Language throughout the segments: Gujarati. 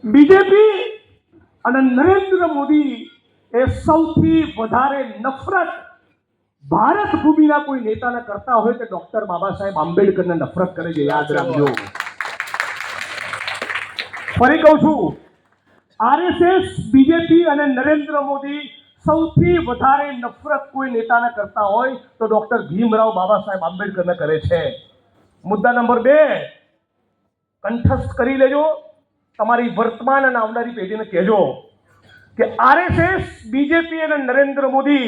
બીજેપી અને નરેન્દ્ર મોદી એ સૌથી વધારે નફરત ભારત ભૂમિના કોઈ નેતાને કરતા હોય તો ડોક્ટર બાબા સાહેબ આંબેડકરને નફરત કરે છે. યાદ રાખજો. ફરી કહું છું, આરએસએસ, બીજેપી અને નરેન્દ્ર મોદી સૌથી વધારે નફરત કોઈ નેતાને કરતા હોય તો ડોક્ટર ભીમરાવ બાબા સાહેબ આંબેડકરને કરે છે. મુદ્દા નંબર 2, કંઠસ્થ કરી લેજો. તમારી વર્તમાન અને આવનારી પેઢીને કહેજો કે આરએસએસ, બીજેપી અને નરેન્દ્ર મોદી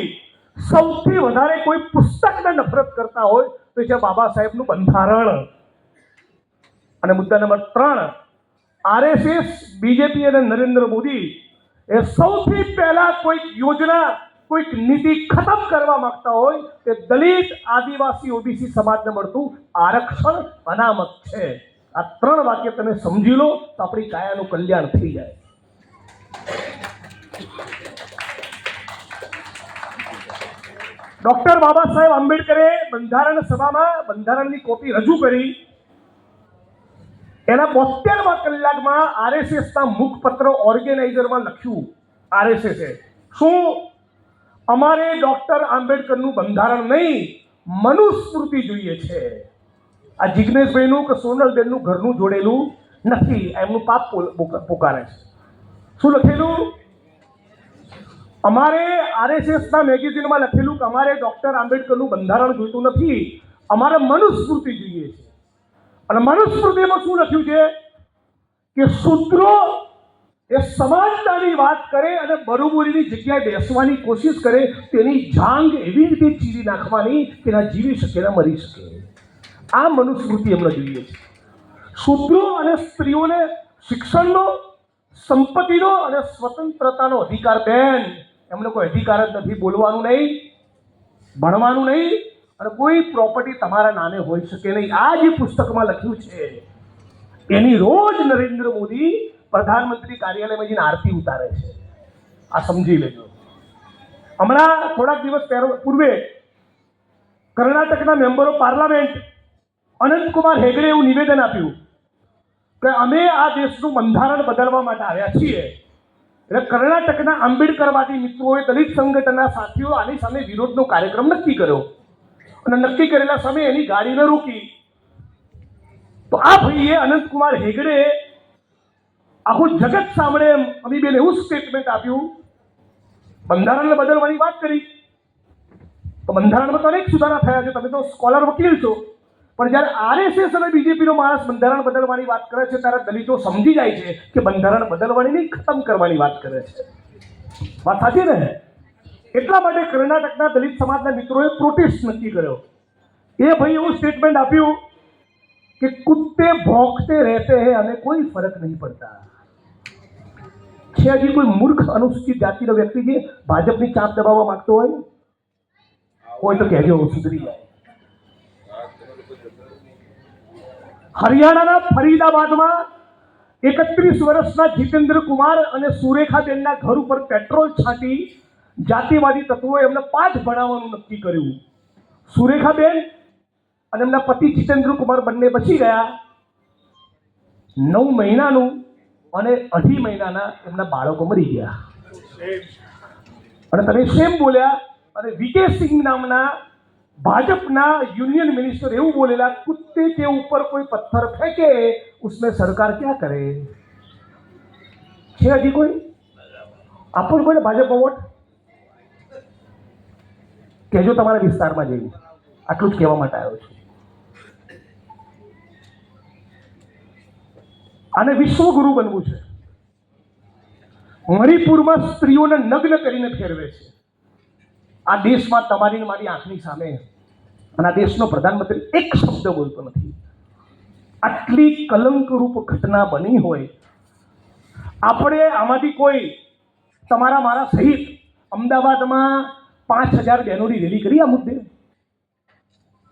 સૌથી વધારે કોઈ પુસ્તકને નફરત કરતા હોય તો છે બાબા સાહેબનું બંધારણ. અને મુદ્દા નંબર 3, આરએસએસ, બીજેપી અને નરેન્દ્ર મોદી એ સૌથી પહેલા કોઈક યોજના, કોઈક નીતિ ખતમ કરવા માંગતા હોય તે દલિત, આદિવાસી, ઓબીસી સમાજને મળતું આરક્ષણ અનામત છે. આ 3 વાક્ય તમે સમજી લો તો આપણી કાયાનું કલ્યાણ થઈ જાય. ડોક્ટર બાબા સાહેબ આંબેડકરે બંધારણ સભામાં બંધારણની કોપી રજૂ કરી. એના 72મા કલાકમાં આરએસએસના મુખપત્ર ઓર્ગેનાઇઝરમાં લખ્યું, આરએસએસે શું, અમારે ડોક્ટર આંબેડકરનું બંધારણ નહીં, મનુસ્મૃતિ જોઈએ છે. આ જિગ્નેશભાઈનું કે સોનલબેનનું ઘરનું જોડેલું નથી, એમનું પાપ પોકારે છે. શું લખેલું? અમારે આરએસએસના મેગેઝિનમાં લખેલું કે અમારે ડોક્ટર આંબેડકરનું બંધારણ જોઈતું નથી, અમારે મનુસ્મૃતિ જોઈએ છે. અને મનુસ્મૃતિમાં શું લખ્યું છે કે શૂદ્રો એ સમાનતાની વાત કરે અને બરોબરીની જગ્યાએ બેસવાની કોશિશ કરે, તેની જાંગ એવી રીતે ચીરી નાખવાની કે ના જીવી શકે ના મરી શકે. આ મનુસ્મૃતિ એમને જોઈએ છે. શૂદ્રો અને સ્ત્રીઓને શિક્ષણનો, સંપત્તિનો અને સ્વતંત્રતાનો અધિકાર. બેન, એમને કોઈ અધિકાર જ નથી. બોલવાનું નહીં, ભણવાનું નહીં અને કોઈ પ્રોપર્ટી તમારા નામે હોઈ શકે નહીં. આ જે પુસ્તકમાં લખ્યું છે એની રોજ નરેન્દ્ર મોદી પ્રધાનમંત્રી કાર્યાલયમાં જઈને આરતી ઉતારે છે. આ સમજી લેજો. હમણાં થોડાક દિવસ પૂર્વે કર્ણાટકના member of parliament Anantkumar Hegde એવું નિવેદન આપ્યું કે અમે આ દેશનું બંધારણ બદલવા માટે આવ્યા છીએ. એટલે કર્ણાટકના આંબેડકરવાદી મિત્રોએ, દલિત સંગઠનના સાથીઓ આની સામે વિરોધનો કાર્યક્રમ નક્કી કર્યો અને નક્કી કરેલા સમયે એની ગાડીને રોકી. તો આ ભાઈએ, અનંતકુમાર હેગડે, આખું જગત સામે અમીબેન એવું સ્ટેટમેન્ટ આપ્યું, બંધારણને બદલવાની વાત કરી. તો બંધારણમાં તો અનેક સુધારા થયા છે, તમે તો સ્કોલર વકીલ છો, પણ જ્યારે આરએસએસ અને બીજેપીનો માણસ બંધારણ બદલવાની વાત કરે છે ત્યારે દલિતો સમજી જાય છે કે બંધારણ બદલવાની નહીં, ખતમ કરવાની વાત કરે છે. વાત સાચી ને? એટલા માટે કર્ણાટકના દલિત સમાજના મિત્રોએ પ્રોટેસ્ટ નક્કી કર્યો. એ ભાઈ એવું સ્ટેટમેન્ટ આપ્યું કે કુત્તે ભોંકતે રહેતે હે, હमें કોઈ ફરક નહીં પડતા. છે હજી કોઈ મૂર્ખ અનુસૂચિત જાતિનો વ્યક્તિ જે ભાજપની ચાપ દબાવવા માંગતો હોય તો કહેજો, સુધરી જાય. હરિયાણાના ફરીદાબાદમાં 31 વર્ષના જીતેન્દ્ર કુમાર અને સુરેખાબેનના ઘર ઉપર પેટ્રોલ છાંટી જાતિવાદી તત્વોએ એમને પાઠ ભણાવવાનું નક્કી કર્યું. સુરેખાબેન અને એમના પતિ જીતેન્દ્ર કુમાર બંને બચી ગયા. 9 મહિનાનું અને 2.5 મહિનાના એમના બાળકો મરી ગયા. અને તમે સેમ બોલ્યા. અને વીકે સિંહ નામના ભાજપના યુનિયન મિનિસ્ટર એવું બોલેલા, કુત્તે કે ઉપર કોઈ પથ્થર ફેંકે उसमें સરકાર ક્યાં કરે. છે હજી કોઈ? આપો કોઈને ભાજપમાં વોટ? કહેજો તમારા વિસ્તારમાં જઈને. આટલું જ કહેવા માટે આવ્યો છું. આને વિશ્વગુરુ બનવું છે. મણિપુરમાં સ્ત્રીઓને નગ્ન કરીને ફેરવે છે. આ દેશમાં તમારી ને મારી આંખની સામે, અને આ દેશનો પ્રધાનમંત્રી એક શબ્દ બોલતો નથી. આટલી કલંકરૂપ ઘટના બની હોય, આપણે આમાંથી કોઈ, તમારા મારા સહિત અમદાવાદમાં 5000 બહેનોની રેલી કરી આ મુદ્દે.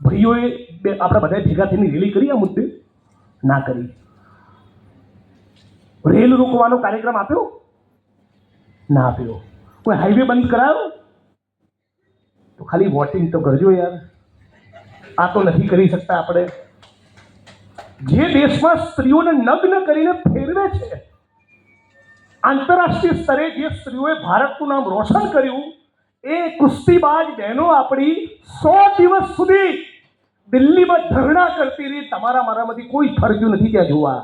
ભાઈઓએ આપણે બધા ભેગા થઈને રેલી કરી આ મુદ્દે? ના કરી. રેલ રોકવાનો કાર્યક્રમ આપ્યો? ના આપ્યો. કોઈ હાઈવે બંધ કરાયો? તો ખાલી વોટિંગ તો કરજો યાર. આ તો નથી કરી શકતા આપણે. જે દેશમાં સ્ત્રીઓને નગ્ન કરીને ફેરવે છે આંતરરાષ્ટ્રીય સ્તરે જે સ્ત્રીઓએ ભારતનું નામ રોશન કર્યું, એ કુસ્તીબાજ બહેનો આપણી 100 દિવસ સુધી દિલ્હીમાં ધરણા કરતી રહી. તમારા મારામાંથી કોઈ ફરજ્યું નથી ત્યાં જોવા.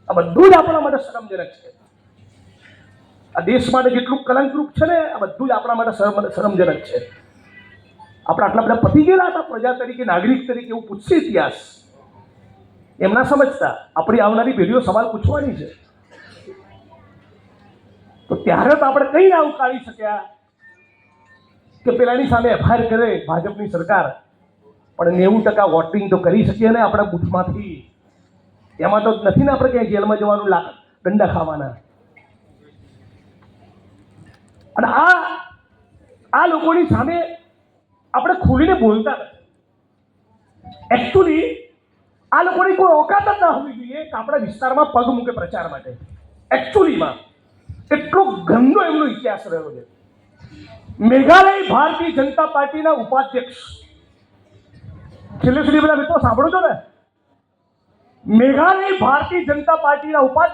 આ બધું જ આપણા માટે શરમજનક છે. આ દેશ માટે જેટલું કલંકરૂપ છે ને, આ બધું જ આપણા માટે શરમજનક છે. આપણે આટલા બધા પતી ગયેલા હતા પ્રજા તરીકે, નાગરિક તરીકે. એવું પૂછશે ઇતિહાસ, એમ ના સમજતા. આપણી આવનારી પેઢીઓ સવાલ પૂછવાની છે. તો ત્યારે તો આપણે કઈ ના ઉકાળી શક્યા કે પેલાની સામે એફઆઈઆર કરે ભાજપની સરકાર, પણ 90% વોટિંગ તો કરી શકીએ ને આપણા બૂથમાંથી. એમાં તો નથી ને આપણે ક્યાંય જેલમાં જવાનું, દંડા ખાવાના. અને આ લોકોની સામે આપણે ખુલીને બોલતા નથી. એકચ્યુઅલી આ લોકોની કોઈ ઓકાત જ ના હોવી જોઈએ કે આપણા વિસ્તારમાં પગ મૂકે પ્રચાર માટે. એકચ્યુઅલીમાં એટલો ગંદો એમનો ઇતિહાસ રહ્યો છે. મેઘાલય ભારતીય જનતા પાર્ટીના ઉપાધ્યક્ષ, છેલ્લે સુધી બધા મિત્રો સાંભળો છો ને, મેઘાલય ભારતીય જનતા પાર્ટીના ઉપાધ્યક્ષ